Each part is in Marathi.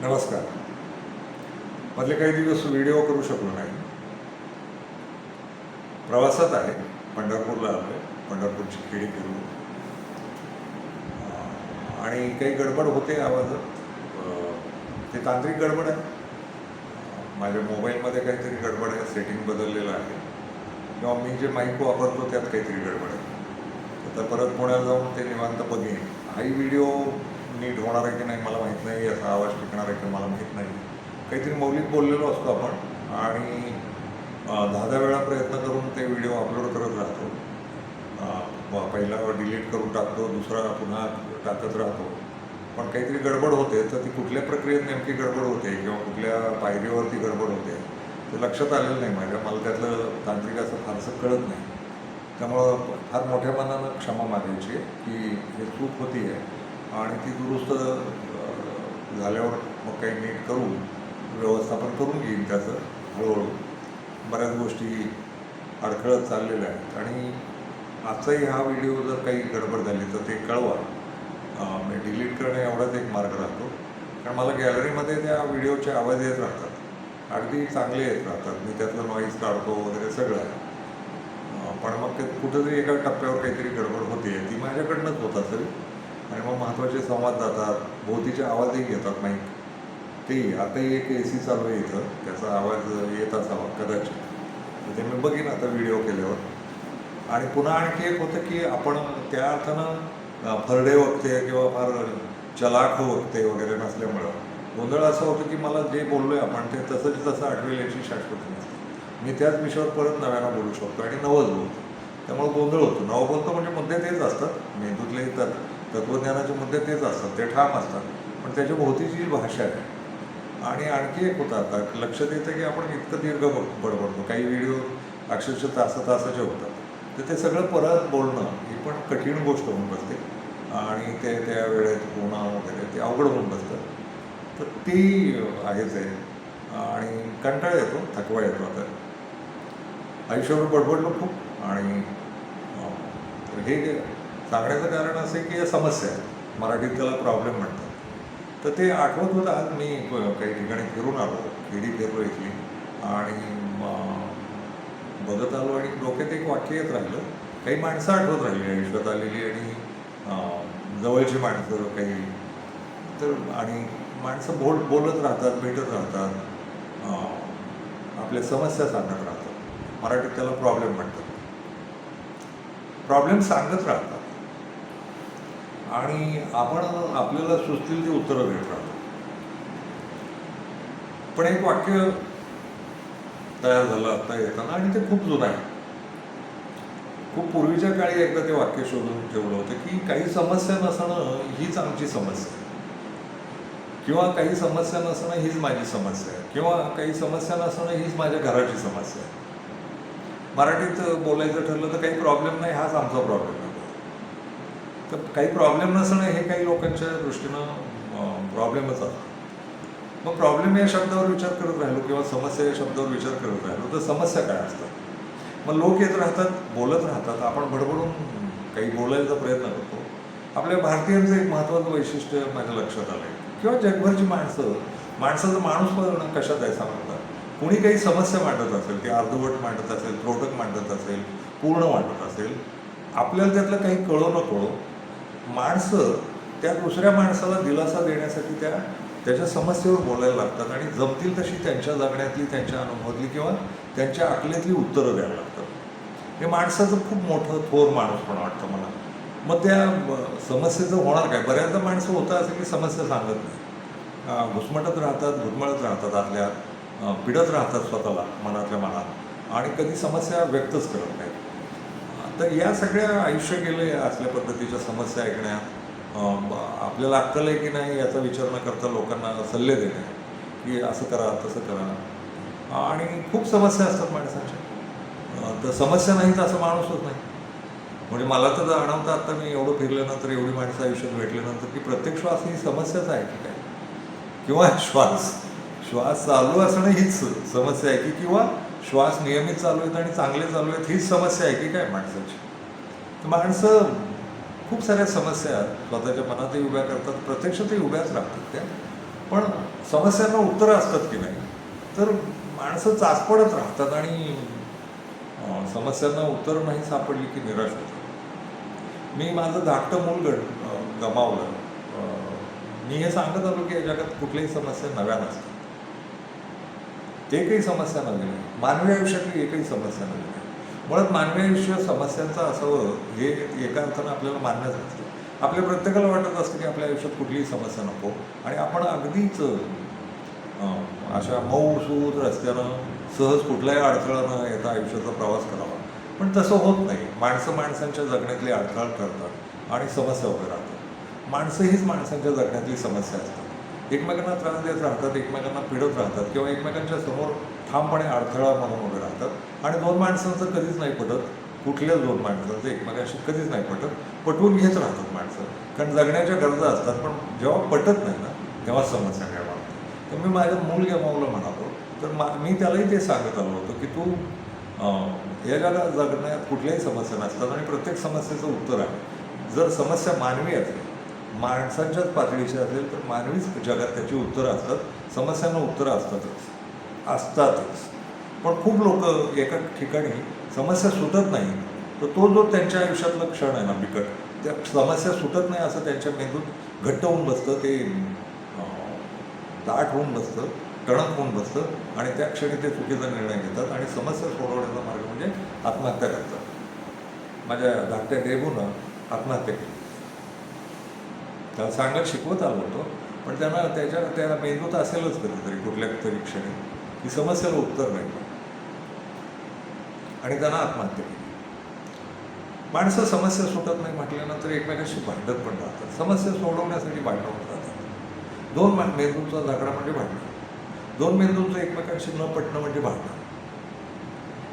नमस्कार. मधले काही दिवस व्हिडिओ करू शकलो नाही. प्रवासात आहे, पंढरपूरला आलो आहे, पंढरपूरची खेडी फिरून आणि काही गडबड होते आवाजात. ते तांत्रिक गडबड आहे. माझ्या मोबाईलमध्ये काहीतरी गडबड आहे, सेटिंग बदललेलं आहे किंवा मी जे माईक वापरतो त्यात काहीतरी गडबड आहे. तर परत पुण्याला जाऊन ते निवांत बघेन. हाही व्हिडिओ नीट होणार आहे की नाही मला माहीत नाही, याचा आवाज टिकणार आहे की मला माहीत नाही. काहीतरी मौलिक बोललेलो असतो आपण आणि 10-10 वेळा प्रयत्न करून ते व्हिडिओ अपलोड करत राहतो. पहिला डिलीट करून टाकतो, दुसरा पुन्हा टाकत राहतो. पण काहीतरी गडबड होते, तर ती कुठल्या प्रक्रियेत नेमकी गडबड होते किंवा कुठल्या पायरीवरती गडबड होते ते लक्षात आलेलं नाही माझ्या. मला त्यातलं तांत्रिक असं फारसं कळत नाही. त्यामुळं फार मोठ्या मनानं क्षमा मागायची आहे की हे चूक होती आहे आणि ती दुरुस्त झाल्यावर मग काही नीट करून व्यवस्थापन करून घेईन त्याचं हळूहळू. बऱ्याच गोष्टी अडखळत चाललेल्या आहेत आणि आजचाही हा व्हिडिओ जर काही गडबड झाली तर ते कळवा. मी डिलीट करणे एवढाच एक मार्ग राहतो, कारण मला गॅलरीमध्ये त्या व्हिडिओचे आवाज येत राहतात, अगदी चांगले येत राहतात. मी त्यातलं नॉईज काढतो वगैरे सगळं आहे. पण मग ते कुठंतरी एका टप्प्यावर काहीतरी गडबड होते, ती माझ्याकडनंच होत असेल आणि मग महत्त्वाचे संवाद जातात, भोवतीचे आवाजही घेतात माईक. तेही आताही एक AC चालू आहे इथं, त्याचा आवाज येत असावा कदाचित. तर ते मी बघीन आता व्हिडिओ केल्यावर. आणि पुन्हा आणखी एक होतं की आपण त्या अर्थानं फरडे वक्ते किंवा फार चलाख वक्ते वगैरे नसल्यामुळं गोंधळ असं होतं की मला जे बोललो आहे आपण ते तसंच तसं आठवेल याची शाश्वती नसते. मी त्याच विषयावर परत नव्यानं बोलू शकतो आणि नवंच बोलतो. त्यामुळे गोंधळ होतो. नवं बोलतो म्हणजे मुद्दे तेच असतात, मेंदूतले तत्त्वज्ञानाचे मुद्दे तेच असतात, ते ठाम असतात, पण त्याच्या भोवतीची जी भाषा आहे. आणि आणखी एक होतं आता लक्षात येतं की आपण इतकं दीर्घ बडबडतो, काही व्हिडिओ अक्षरशः तासाचे होतात. तर ते सगळं परत बोलणं ही पण कठीण गोष्ट होऊन बसते आणि ते त्या वेळेत होणं वगैरे ते अवघड होऊन बसतं. तर ती आहेच आहे आणि कंटाळा येतो, थकवा येतो. आता आयुष्यावर बडबडलो खूप आणि हे सांगण्याचं कारण असं आहे की या समस्या आहेत, मराठीत त्याला प्रॉब्लेम म्हणतात. तर ते आठवत होतं. आज मी काही ठिकाणी फिरून आलो, खेडी फिरलो इथली आणि बघत आलो आणि डोक्यात एक वाक्य येत राहिलं. काही माणसं आठवत राहिली आयुष्यात आलेली आणि जवळची माणसं काही. तर आणि माणसं बोलत राहतात, भेटत राहतात, आपल्या समस्या सांगत राहतात. मराठीत त्याला प्रॉब्लेम म्हणतात. प्रॉब्लेम सांगत राहतात आणि आपण आपल्याला सुचतील ती उत्तरं देत राहतो. पण एक वाक्य तयार झालं आता येताना आणि ते खूप जुनं आहे. खूप पूर्वीच्या काळी एकदा ते वाक्य शोधून ठेवलं होतं की काही समस्या नसणं हीच आमची समस्या आहे, किंवा काही समस्या नसणं हीच माझी समस्या आहे, किंवा काही समस्या नसणं हीच माझ्या घराची समस्या आहे. मराठीत बोलायचं ठरलं तर काही प्रॉब्लेम नाही हाच आमचा प्रॉब्लेम आहे. तर काही प्रॉब्लेम नसणं हे काही लोकांच्या दृष्टीनं प्रॉब्लेमच असतो. मग प्रॉब्लेम या शब्दावर विचार करत राहिलो किंवा समस्या या शब्दावर विचार करत राहिलो तर समस्या काय असतात. मग लोक येत राहतात, बोलत राहतात, आपण बडबडून काही बोलायचा प्रयत्न करतो. आपल्या भारतीयांचं एक महत्त्वाचं वैशिष्ट्य माझ्या लक्षात आलं आहे किंवा जगभरची माणसाचा माणूस पण कशात आहे सांगतात. कुणी काही समस्या मांडत असेल, ती अर्धवट मांडत असेल, त्रोटक मांडत असेल, पूर्ण मांडत असेल, आपल्याला त्यातलं काही कळो न कळो माणसं त्या दुसऱ्या माणसाला दिलासा देण्यासाठी त्याच्या समस्येवर बोलायला लागतात आणि जमतील तशी त्यांच्या जगण्यातली, त्यांच्या अनुभवातली किंवा त्यांच्या अकलेतली उत्तरं द्यायला लागतात. हे माणसाचं खूप मोठं थोर माणूस पण वाटतं मला. मग त्या समस्येचं होणार काय. बऱ्याचदा माणसं होतं असं की समस्या सांगत नाही, घुसमटत राहतात, घुटमळत राहतात, आतल्या पिडत राहतात स्वतःला मनातल्या मनात आणि कधी समस्या व्यक्तच करत नाहीत. तर या सगळ्या आयुष्य गेलं असल्या पद्धतीच्या समस्या ऐकण्यात. आपल्याला अक्कल आहे की नाही याचा विचार न करता लोकांना सल्ले देणे की असं करा तसं करा. आणि खूप समस्या असतात माणसाच्या. तर समस्या नाहीत असं माणूसच नाही. म्हणजे मला तर जाणवतं आता मी एवढं फिरल्यानंतर, एवढी माणसं आयुष्यात भेटल्यानंतर की प्रत्येक श्वास ही समस्याच आहे की काय, किंवा श्वास चालू असणं हीच समस्या आहे की, किंवा श्वास नियमित चालू आहेत आणि चांगले चालू आहेत हीच समस्या आहे की काय माणसाची. तर माणसं खूप साऱ्या समस्या स्वतःच्या मनातही उभ्या करतात, प्रत्यक्षातही उभ्याच राहतात त्या. पण समस्यांना उत्तरं असतात की नाही, तर माणसं चाचपडत राहतात आणि समस्यांना उत्तरं नाही सापडली की निराश होतात. मी माझं धाकटं मूल गमावलं. मी हे सांगत आलो की या जगात कुठल्याही समस्या नव्या नसतात. एकही समस्या नवी नाही. मानवी आयुष्यातली एकही समस्या नवी नाही. मुळात मानवी आयुष्य समस्यांचं असावं हे एका अर्थानं आपल्याला मान्यच असतं. आपल्या प्रत्येकाला वाटत असतं की आपल्या आयुष्यात कुठलीही समस्या नको आणि आपण अगदीच अशा मऊसूद रस्त्यानं सहज कुठल्याही अडथळा न येता आयुष्याचा प्रवास करावा. पण तसं होत नाही. माणसं माणसांच्या जगण्यातले अडथळा करतात आणि समस्या उभ्या राहतात. माणसं हीच माणसांच्या जगण्यातली समस्या असतात. एकमेकांना त्रास देत राहतात, एकमेकांना पिडत राहतात किंवा एकमेकांच्या समोर ठामपणे अडथळा म्हणून उभे राहतात आणि दोन माणसांचं कधीच नाही पटत. कुठल्याच दोन माणसांचं एकमेकांशी कधीच नाही पटत. पटवून घेत राहतात माणसं, कारण जगण्याच्या गरजा असतात. पण जेव्हा पटत नाही ना, तेव्हा समस्या निर्माण होते. तर मी माझं मूल गमावलं म्हणालो, तर मी त्यालाही ते सांगत आलो होतो की तू या जगात जगण्यात कुठल्याही समस्या नसतात आणि प्रत्येक समस्येचं उत्तर आहे. जर समस्या मानवी असेल, माणसांच्याच पातळीची असेल, तर मानवीच जगात त्याची उत्तरं असतात. समस्यांना उत्तरं असतातच. पण खूप लोक एका ठिकाणी समस्या सुटत नाही, तर तो जो त्यांच्या आयुष्यातला क्षण आहे ना बिकट, त्या समस्या सुटत नाही असं त्यांच्या मेंदूत घट्ट होऊन बसतं, ते दाट होऊन बसतं, टणक होऊन बसतं आणि त्या क्षणी ते चुकीचा निर्णय घेतात आणि समस्या सोडवण्याचा मार्ग म्हणजे आत्महत्या करतात. माझ्या धाकट्या रेबूनं आत्महत्या केली. त्याला सांगत शिकवत आलो होतो, पण त्यांना त्या मेंदूत असेलच कधीतरी कुठल्या तरी क्षणी की समस्येला उत्तर नाही आणि त्यांना आत्महत्या केली. माणसं समस्या सुटत नाही म्हटल्यानंतर एकमेकांशी भांडत पण राहतात. समस्या सोडवण्यासाठी भांडण होत राहतात. दोन मेंदूंचा झगडा म्हणजे भांडण. दोन मेंदूंचं एकमेकांशी न पटणं म्हणजे भांडण.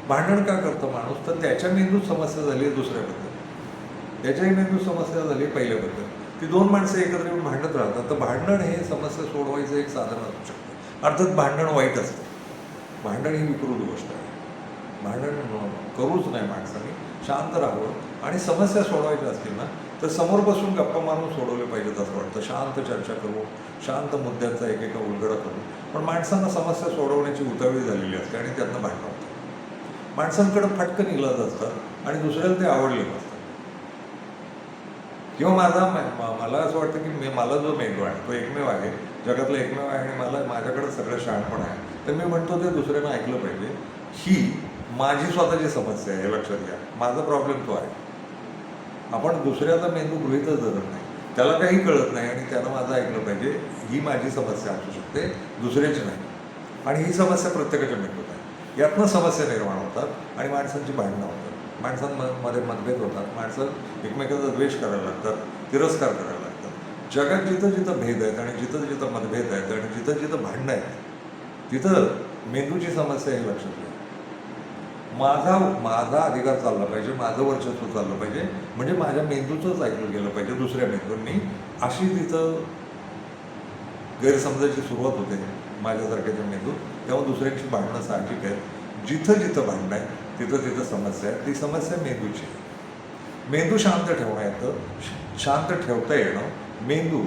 भांडण का करतं माणूस, तर त्याच्या मेंदूत समस्या झाली आहे दुसऱ्याबद्दल, त्याच्याही मेंदूत समस्या झाली आहे पहिल्याबद्दल. ती दोन माणसं एकत्र येऊन भांडत राहतात. तर भांडण हे समस्या सोडवायचं एक साधन असू शकतं. अर्थात भांडण वाईट असतं. भांडण ही विकृत गोष्ट आहे. भांडण करूच नाही माणसाने, शांत राहावं आणि समस्या सोडवायच्या असतील ना, तर समोर बसून गप्पा मारून सोडवले पाहिजेत असं वाटतं. शांत चर्चा करू, शांत मुद्द्यांचा एकेका उलगडा करू. पण माणसांना समस्या सोडवण्याची उतावळी झालेली असते आणि त्यातनं भांडणं होतं. माणसांकडे फटकन इलाज असतात आणि दुसऱ्याला ते आवडले नसतात. किंवा मला असं वाटतं की मला जो मेंदू आहे तो एकमेव आहे, जगातला एकमेव आहे आणि माझ्याकडे सगळं शहाणपण आहे. तर मी म्हणतो ते दुसऱ्यानं ऐकलं पाहिजे. ही माझी स्वतःची समस्या आहे, हे लक्षात घ्या. माझा प्रॉब्लेम तो आहे. आपण दुसऱ्याचा मेंदू गृहीतच धरत नाही. त्याला काही कळत नाही आणि त्यानं माझं ऐकलं पाहिजे. ही माझी समस्या असू शकते, दुसऱ्याची नाही. आणि ही समस्या प्रत्येकाच्या मेंदूत आहे. यातनं समस्या निर्माण होतात आणि माणसांची भांडणं होतात. माणसांमध्ये मतभेद होतात. माणसं एकमेकांचा द्वेष करायला लागतात, तिरस्कार करायला लागतात. जगात जिथं जिथं भेद आहेत आणि जिथं जिथं मतभेद आहेत आणि जिथं जिथं भांडणं आहेत, तिथं मेंदूची समस्या हे लक्षात घ्या. माझा अधिकार चालला पाहिजे, माझं वर्चस्व चाललं पाहिजे, म्हणजे माझ्या मेंदूचंच ऐकलं गेलं पाहिजे दुसऱ्या मेंदूंनी. अशी तिथं गैरसमजाची सुरुवात होते माझ्यासारख्याच्या मेंदूत. तेव्हा दुसऱ्यांची भांडणं साहजिक आहेत. जिथं जिथं भांडणं आहे तिथं तिथं समस्या आहे. ती समस्या मेंदूची आहे. मेंदू शांत ठेवणं येतं, शांत ठेवता येणं, मेंदू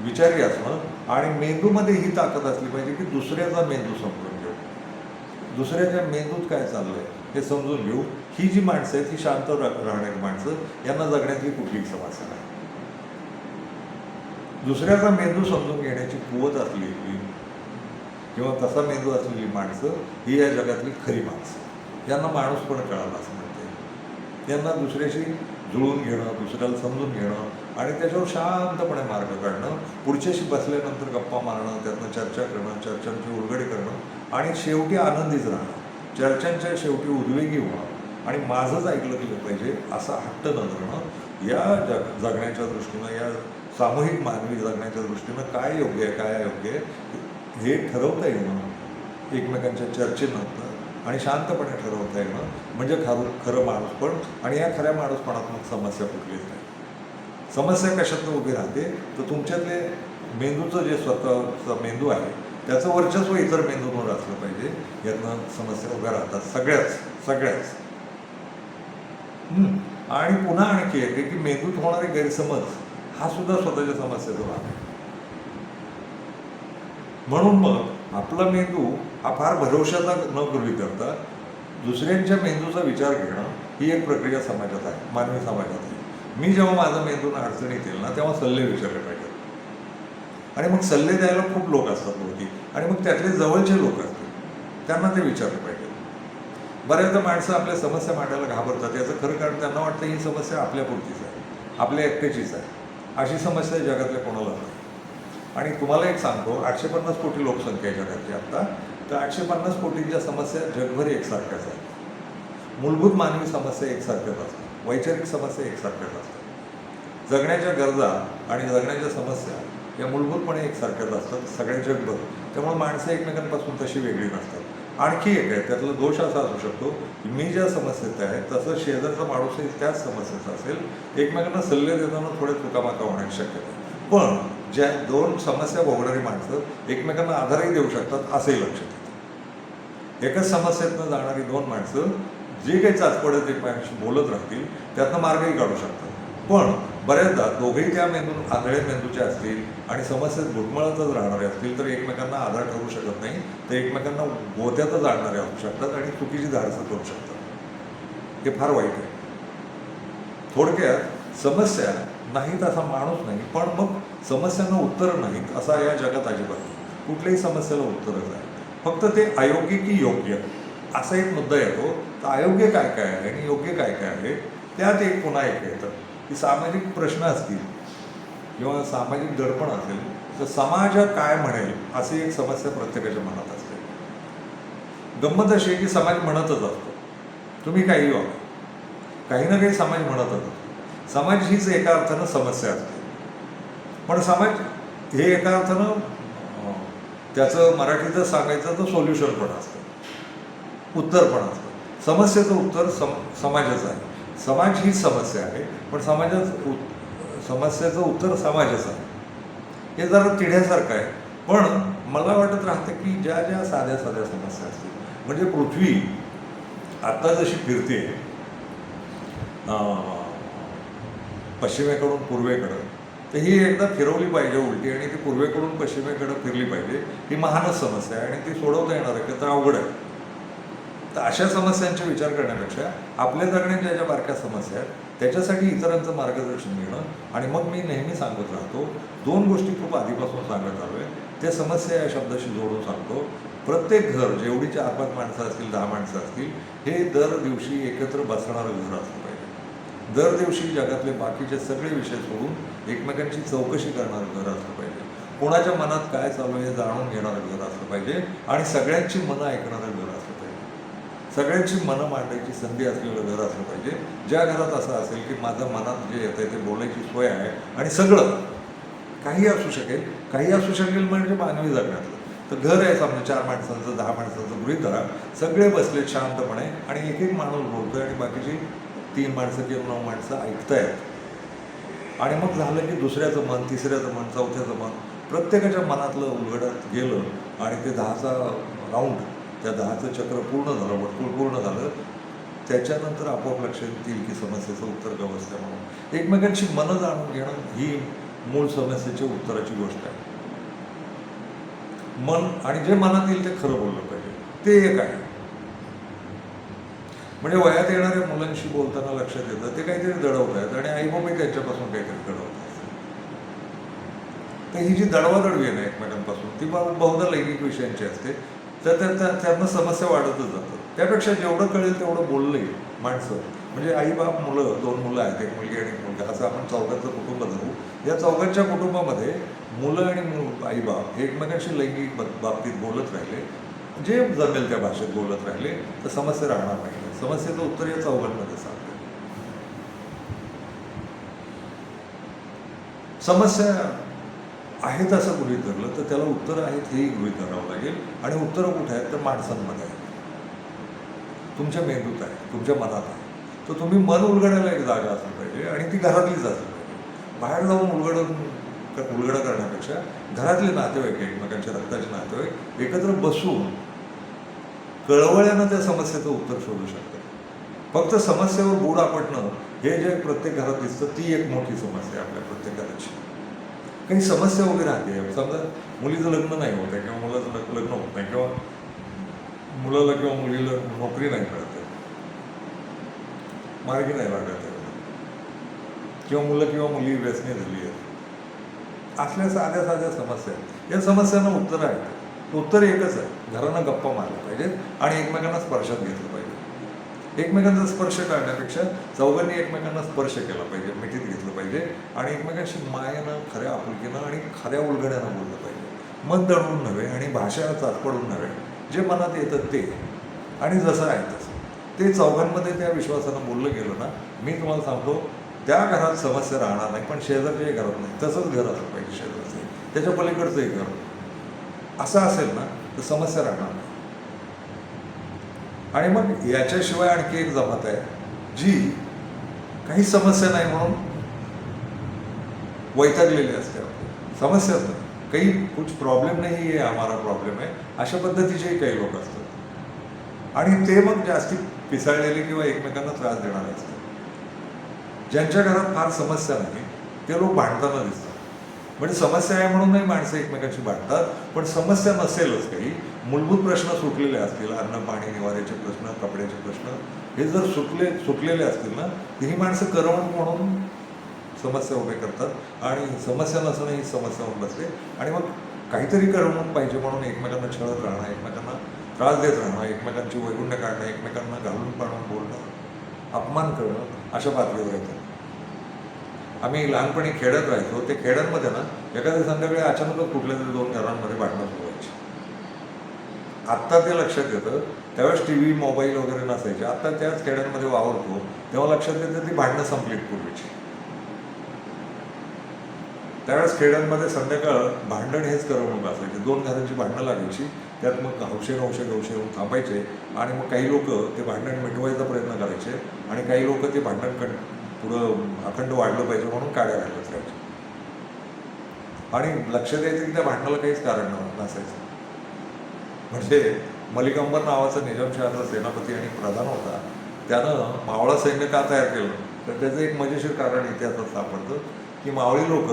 विचारी असणं आणि मेंदूमध्ये ही ताकद असली पाहिजे की दुसऱ्याचा मेंदू समजून घेऊ, दुसऱ्याच्या मेंदूत काय चाललं आहे हे समजून घेऊ. ही जी माणसं आहेत ही शांत राहणारी माणसं, यांना जगण्यातली कुठलीही समस्या नाही. दुसऱ्याचा मेंदू समजून घेण्याची कुवत असलेली किंवा तसा मेंदू असलेली माणसं ही या जगातली खरी माणसं. यांना माणूस पण कळाला असं म्हणते. यांना दुसऱ्याशी जुळून घेणं, दुसऱ्याला समजून घेणं आणि त्याच्यावर शांतपणे मार्ग काढणं, पुढच्याशी बसल्यानंतर गप्पा मारणं, त्यातनं चर्चा करणं, चर्चांची उलगडे करणं आणि शेवटी आनंदीच राहणं, चर्चांच्या शेवटी उद्वेगी होणं आणि माझंच ऐकलं गेलं पाहिजे असा हट्ट न धरणं. या जगण्याच्या दृष्टीनं, या सामूहिक मानवी जगण्याच्या दृष्टीनं काय योग्य आहे, काय अयोग्य आहे हे ठरवता येणं, एकमेकांच्या चर्चेनं आणि शांतपणे ठरवता येणं म्हणजे खरं माणूसपण. आणि या खऱ्या माणूसपणात समस्या कुठलीच नाही. समस्या कशातनं उभी राहते, तर तुमच्यातले मेंदूचं जे स्वतःचं मेंदू आहे त्याचं वर्चस्व इतर मेंदूंवर असलं पाहिजे. यातनं समस्या उभ्या राहतात सगळ्याच. आणि पुन्हा आणखी एक की मेंदूत होणारे गैरसमज हा सुद्धा स्वतःच्या समस्येचा भाग आहे. म्हणून मग आपला मेंदू हा फार भरवशाचा न गृहीत धरता दुसऱ्यांच्या मेंदूचा विचार घेणं ही एक प्रक्रिया समाजात आहे, मानवी समाजात आहे. मी जेव्हा माझा मेंदूला अडचणीत येईल ना तेव्हा सल्ले विचारले पाहिजेत आणि मग सल्ले द्यायला खूप लोक असतात भोवती आणि मग त्यातले जवळचे लोक असतील त्यांना ते विचारले पाहिजे. बऱ्याचदा माणसं आपल्या समस्या मांडायला घाबरतात. याचं खरं कारण त्यांना वाटतं ही समस्या आपल्यापुरतीच आहे, आपल्या एकट्याचीच आहे. अशी समस्या जगातल्या कोणाला नाही. आणि तुम्हाला एक सांगतो, 850 कोटी लोकसंख्या आहे जगाची आत्ता. तर 850 कोटींच्या समस्या जगभर एकसारख्याच आहेत. मूलभूत मानवी समस्या एकसारख्याच असतात, वैचारिक समस्या एकसारख्याच असतात. जगण्याच्या गरजा आणि जगण्याच्या समस्या या मूलभूतपणे एकसारख्याच असतात सगळ्या जगभर. त्यामुळे माणसं एकमेकांपासून तशी वेगळी नसतात. आणखी एक आहे, त्यातला दोष असा असू शकतो की मी ज्या समस्येत आहे तसं शेजारचा माणूसही त्याच समस्येचा असेल. एकमेकांना सल्ले देताना थोड्या चुकामाका होण्याची शक्यता आहे. पण ज्या दोन समस्या भोगणारी माणसं एकमेकांना आधारही देऊ शकतात असंही लक्षात येतं. एकाच समस्येतनं जाणारी दोन माणसं जे काही चाचपडत एकमेकांशी बोलत राहतील त्यातनं मार्गही काढू शकतात. पण बऱ्याचदा दोघेही त्या आंधळे मेंदूचे असतील आणि समस्येत घुटमळतच राहणारे असतील तर एकमेकांना आधार ठरू शकत नाही. तर एकमेकांना गोत्यातच आणणारे असू शकतात आणि चुकीची धाडसं करू शकतात. हे फार वाईट आहे. थोडक्यात समस्या नाहीत असा माणूस नाही, पण मग समस्यांना उत्तरं नाहीत असा या जगात अजिबात नाही. कुठल्याही समस्येला उत्तरच आहे. फक्त ते अयोग्य की योग्य असा एक मुद्दा येतो. तर अयोग्य काय काय आहे आणि योग्य काय काय आहे त्यात एक पुन्हा एक येतं की सामाजिक प्रश्न असतील किंवा सामाजिक दडपण असेल तर समाज काय म्हणेल अशी एक समस्या प्रत्येकाच्या मनात असते. गंमत अशी आहे की समाज म्हणतच असतो, तुम्ही काही व्हा, काही ना काही समाज म्हणतच असतो. समाज हीच एका अर्थानं समस्या असते. पण समाज हे एका अर्थानं त्याचं मराठीचं सांगायचं तर सोल्युशन पण असतं, उत्तर पण असतं. समस्येचं उत्तर समाजाचं आहे. समाज हीच समस्या आहे, पण समस्येचं उत्तर समाजाचं आहे. हे जरा तिढ्यासारखं आहे. पण मला वाटत राहतं की ज्या ज्या साध्या साध्या समस्या असतील, म्हणजे पृथ्वी आत्ता जशी फिरते पश्चिमेकडून पूर्वेकडं, तर ही एकदा फिरवली पाहिजे उलटी आणि ती पूर्वेकडून पश्चिमेकडं फिरली पाहिजे. ही महानच समस्या आहे आणि ती सोडवता येणार आहे तर अवघड आहे. तर अशा समस्यांचा विचार करण्यापेक्षा आपल्या जगण्याच्या ज्या बारक्या समस्या आहेत त्याच्यासाठी इतरांचं मार्गदर्शन घेणं. आणि मग मी नेहमी सांगत राहतो, दोन गोष्टी खूप आधीपासून सांगत आलो आहे. त्या समस्या या शब्दाशी जोडून सांगतो. प्रत्येक घर, जेवढी 4-5 माणसं असतील, 10 माणसं असतील, हे दर दिवशी एकत्र बसणारं घर असलं पाहिजे. दर दिवशी जगातले बाकीचे सगळे विषय सोडून एकमेकांची चौकशी करणारं घर असलं पाहिजे. कोणाच्या मनात काय चालू आहे हे जाणून घेणारं घर असलं पाहिजे आणि सगळ्यांची मनं ऐकणारं घर असलं पाहिजे. सगळ्यांची मनं मांडायची संधी असलेलं घर असलं पाहिजे. ज्या घरात असं असेल की माझं मनात जे येतं ते बोलायची सोय आहे आणि सगळं काही असू शकेल, काही असू शकेल म्हणजे मानवी जगण्यातलं. तर घर आहे समजा 4 माणसांचं, 10 माणसांचं गृहीत धरा, सगळे बसले शांतपणे आणि एक एक माणूस बोलतोय आणि बाकीची 3 माणसं किंवा 9 माणसं ऐकतायत. आणि मग झालं की दुसऱ्याचं मन, तिसऱ्याचं मन, चौथ्याचं मन, प्रत्येकाच्या मनातलं उलगडत गेलं आणि ते 10चा राऊंड, त्या 10चं चक्र पूर्ण झालं, वर्तुळ पूर्ण झालं. त्याच्यानंतर आपोआप लक्षात येईल की समस्येचं उत्तर गवसतं म्हणून. एकमेकांची मनं जाणून घेणं ही मूळ समस्येच्या उत्तराची गोष्ट आहे. मन आणि जे मनात येईल ते खरं बोललं पाहिजे, ते एक आहे. म्हणजे वयात येणाऱ्या मुलांशी बोलताना लक्षात येतं ते काहीतरी दडवत आहेत आणि आईबाबाही त्यांच्यापासून काहीतरी दडवत आहेत. तर ही जी दडवादडवी आहे ना एकमेकांपासून, ती बहुधा लैंगिक विषयांची असते. तर त्यांना समस्या वाढतच जातं. त्यापेक्षा जेवढं कळेल तेवढं बोललंही माणसं, म्हणजे आई बाप, मुलं, 2 मुलं आहेत, एक मुलगी आणि एक मुलगा, असं आपण चौघांचं कुटुंब धरू. या चौघांच्या कुटुंबामध्ये मुलं आणि आई बाप एकमेकांशी लैंगिक बाबतीत बोलत राहिले, जे जमेल त्या भाषेत बोलत राहिले तर समस्या राहणार नाही. समस्येचं उत्तर या चौघांमध्ये सांगते. समस्या आहेत असं गृहीत धरलं तर त्याला उत्तरं आहेत हेही गृहीत धरावं लागेल. आणि उत्तरं कुठे आहेत तर माणसांमध्ये आहेत, तुमच्या मेंदूत आहे, तुमच्या मनात आहे. तर तुम्ही मन उलगडायला एक जागा असली पाहिजे आणि ती घरातलीच असली पाहिजे. बाहेर जाऊन उलगडं करण्यापेक्षा घरातले नातेवाईक, एकमेकांच्या रक्ताचे नातेवाईक एकत्र बसून कळवळ्यानं त्या समस्येचं उत्तर शोधू शकतात. फक्त समस्येवर बूड आपटणं हे जे प्रत्येक घरात दिसतं ती एक मोठी समस्या आहे आपल्या प्रत्येक घराची. काही समस्या वगैरे राहते. समजा मुलीचं लग्न नाही होत आहे किंवा मुलाचं लग्न होत नाही किंवा मुलाला किंवा मुलीला नोकरी नाही मिळत आहे, मार्गी नाही लागत आहे, किंवा मुलं किंवा मुली व्यसनी झाली आहेत, असल्या साध्या साध्या समस्या आहेत. या समस्यांना उत्तर आहे. उत्तर एकच आहे, घरानं गप्पा मारल्या पाहिजेत आणि एकमेकांना स्पर्शात घेतलं पाहिजे. एकमेकांचा स्पर्श करण्यापेक्षा चौघांनी एकमेकांना स्पर्श केला पाहिजे, मिठीत घेतलं पाहिजे आणि एकमेकांशी मायेनं, खऱ्या आपुलकीनं आणि खऱ्या उलगड्यानं बोललं पाहिजे. मन दडवून नव्हे आणि भाषा चाचपडून नव्हे, जे मनात येतं ते आणि जसं आहे तसं ते चौघांमध्ये त्या विश्वासानं बोललं गेलं ना, मी तुम्हाला सांगतो त्या घरात समस्या राहणार नाही. पण शेजारच्याही घरात नाही, तसंच घर असलं पाहिजे शेजारचं, त्याच्या पलीकडचंही घर असं असेल ना तर समस्या राहणार नाही. आणि मग याच्याशिवाय आणखी एक जमात आहे जी काही समस्या नाही म्हणून वैतागलेली असते. समस्याच नाही, काही कुछ प्रॉब्लेम नाही आहे, हमारा प्रॉब्लेम आहे, अशा पद्धतीचेही काही लोक असतात. आणि ते मग जास्ती पिसाळलेले किंवा एकमेकांना त्रास देणारे असतात. ज्यांच्या घरात फार समस्या नाही ते लोक भांडताना दिसतात. म्हणजे समस्या आहे म्हणून नाही माणसं एकमेकांशी भांडतात, पण समस्या नसेलच, काही मूलभूत प्रश्न सुटलेले असतील, अन्न पाणी निवाऱ्याचे प्रश्न, कपड्याचे प्रश्न, हे जर सुटलेले असतील ना, तर ही माणसं करमणूक म्हणून समस्या उभे करतात आणि समस्या नसणं ही समस्या होऊन बसते. आणि मग काहीतरी करमणूक पाहिजे म्हणून एकमेकांना छळत राहणं, एकमेकांना त्रास देत राहणं, एकमेकांची वैगुण्य काढणं, एकमेकांना घालून पाडून बोलणं, अपमान करणं, अशा पातळीवर येतात. आम्ही लहानपणी खेड्यात राहायचो, ते खेड्यांमध्ये ना एखाद्या संध्याकाळी अचानकच कुठल्या तरी दोन घरांमध्ये भांडणं सुरू व्हायची. आत्ता ते लक्षात येतं, त्यावेळेस टी व्ही मोबाईल वगैरे नसायचे. आत्ता त्याच खेड्यांमध्ये वावरतो तेव्हा लक्षात येतं ती भांडणं संपलीत पूर्वीची. त्यावेळेस खेड्यांमध्ये संध्याकाळ भांडण हेच करमणूक असायचे. दोन घरांची भांडणं लागायची, त्यात मग हौशे होऊन थांबायचे आणि मग काही लोक ते भांडण मिटवायचा प्रयत्न करायचे आणि काही लोक ते भांडण पुढं अखंड वाढलं पाहिजे म्हणून काड्या घालत राहायचे. आणि लक्षात यायचं की त्या भांडणाला काहीच कारण नसायचं. म्हणजे मलिक अंबर नावाचा निजामशहाचा सेनापती आणि प्रधान होता, त्यानं मावळा सैन्य का तयार केलं तर त्याचं एक मजेशीर कारण इतिहासात सापडतं की मावळी लोक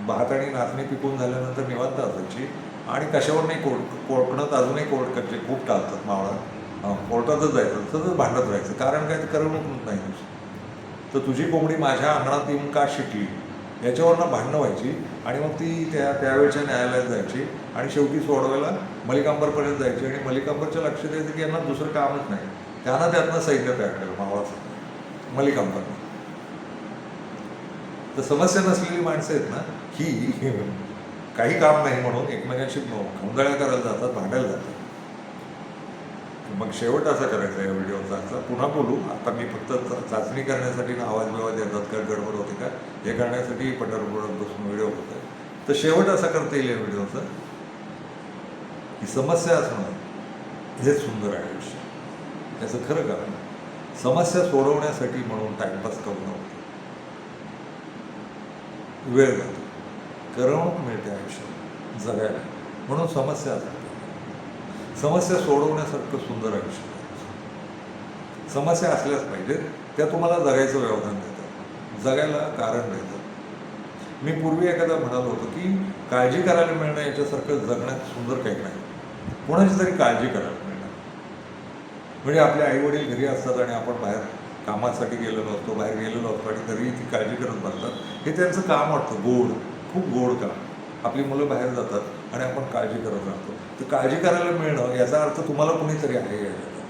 भात आणि नाचणी पिकून झाल्यानंतर निवांत असायची आणि कशावर नाही कोर्टात अजूनही कोर्ट कच्चे खूप टाळतात. मावळा कोर्टातच जायचं, सतत भांडत राहायचं. कारण काय, ते करमणूक नाही. तर तुझी कोंबडी माझ्या अंगणात येऊन का शिकली याच्यावरनं भांडणं व्हायची आणि मग ती त्यावेळच्या न्यायालयात जायची आणि शेवटी सोडवायला मलिक अंबरपर्यंत जायची. आणि मलिक अंबरच्या लक्षात यायचं की यांना दुसरं कामच नाही. त्यानं त्यातनं सैन्य तयार केलं मावळाचं, मलिक अंबरनं. तर समस्या नसलेली माणसं आहेत ना, ही काही काम नाही म्हणून एकमेकांशी खंगाळ्या करायला जातात, भांडायला जातात. मग शेवट असा करायचा या व्हिडिओचा. आता पुन्हा बोलू, आता मी फक्त चाचणी करण्यासाठी ना आवाज बिवाज येतात का, गडबड होते का, हे करण्यासाठी पंढरपुरात बसून व्हिडिओ होत आहे. तर शेवट असा करता येईल या व्हिडिओचा की समस्या असणं हेच सुंदर आहे आयुष्य. त्याचं खरं कारण समस्या सोडवण्यासाठी म्हणून टाइमपास करणं होतं, वेळ जातो, करमणूक मिळते आयुष्यात जगायला, म्हणून समस्या असतात. समस्या सोडवण्यासारखं सुंदर आयुष्य. समस्या असल्याच पाहिजेत, त्या तुम्हाला जगायचं व्यवधान देतात, जगायला कारण देतात. मी पूर्वी एखादा म्हणालो होतो की काळजी करायला मिळणं याच्यासारखं जगण्यात सुंदर काही नाही. कोणाची तरी काळजी करायला मिळणं म्हणजे आपले आईवडील घरी असतात आणि आपण बाहेर कामासाठी गेलेलो असतो, बाहेर गेलेलो असतो आणि तरीही ती काळजी करत बसतात. हे त्यांचं काम वाटतं, गोड, खूप गोड काम. आपली मुलं बाहेर जातात आणि आपण काळजी करत राहतो. तर काळजी करायला मिळणं याचा अर्थ तुम्हाला कुणीतरी आहे या जगात.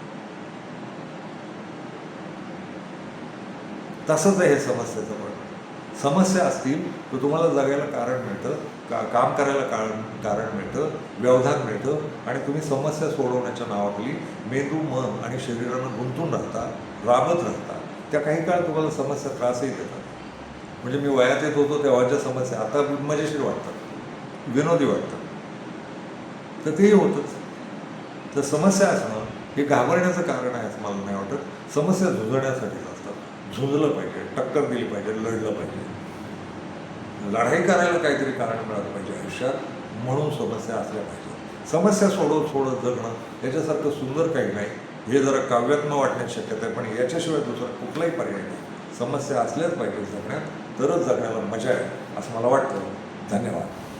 तसंच आहे हे समस्येचं पण. समस्या असतील तर तुम्हाला जगायला कारण मिळतं, काम करायला कारण मिळतं, व्यवधान मिळतं आणि तुम्ही समस्या सोडवण्याच्या नावाखाली मेंदू, मन आणि शरीरानं गुंतून राहता, राबत राहता. त्या काही काळ तुम्हाला समस्या त्रासही देतात. म्हणजे मी वयात येत होतो तेव्हाच्या समस्या आता मजेशीर वाटतात, विनोदी वाटतात. तर तेही होतंच. तर समस्या असणं हे घाबरण्याचं कारण आहे असं मला नाही वाटत. समस्या झुंजण्यासाठीच असतात. झुंजलं पाहिजे, टक्कर दिली पाहिजे, लढलं पाहिजे, लढाई करायला काहीतरी कारण मिळालं पाहिजे आयुष्यात, म्हणून समस्या असल्या पाहिजे. समस्या सोडत जगणं याच्यासारखं सुंदर काही नाही. हे जरा काव्यात्मक वाटण्याची शक्यता आहे, पण याच्याशिवाय दुसरा कुठलाही पर्याय नाही. समस्या असल्याच पाहिजे जगण्यात, तरच जगण्याला मजा आहे असं मला वाटतं. धन्यवाद.